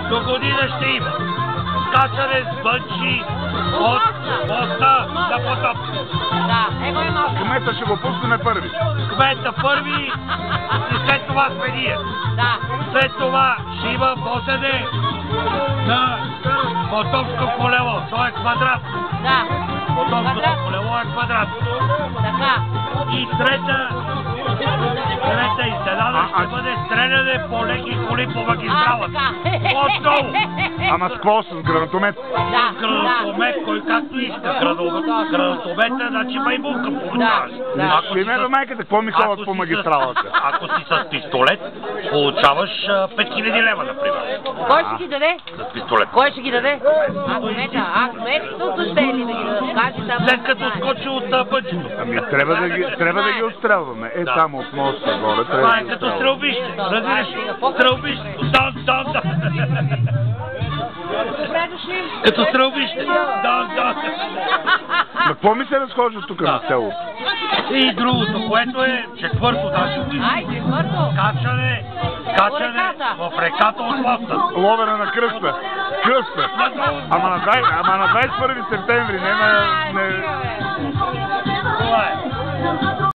До година ще има скачане с бънчи от моста на Потоп. Да, его има. Кмета ще го пуснем първи. Кмета първи и след това сме ние. Да. След това ще има посене на Потопско колело. То е квадрат. Да. Потопското колело е квадрат. Така. И трета изненада ще бъде стреляне по леки коли по магистралата. Отдолу! Ама с какво? С гранатомет? Да. Гранатомет, кой както иска. Гранатомета, значи маймунка получаваш. Име до майката, какво ми ходят по магистралата? Ако си с пистолет, получаваш 5000 лева, например. Кой ще ги даде? С пистолет. Кой ще ги даде? Кметството ще ли да ги даде? След като скочи от бънчето. Ами трябва да ги отстрелваме. Е, там от моста горе. Това е като стрелбище. Разбираш ли? Стрелбище. Дан. Ето стрелбище. Дан. Но какво ми се разхожда тук на село? И другото, което е четвърто даже. Ай, четвърто. Качане в реката от моста. Ловене на кръста. Ама на 21 септември, не на... Това е.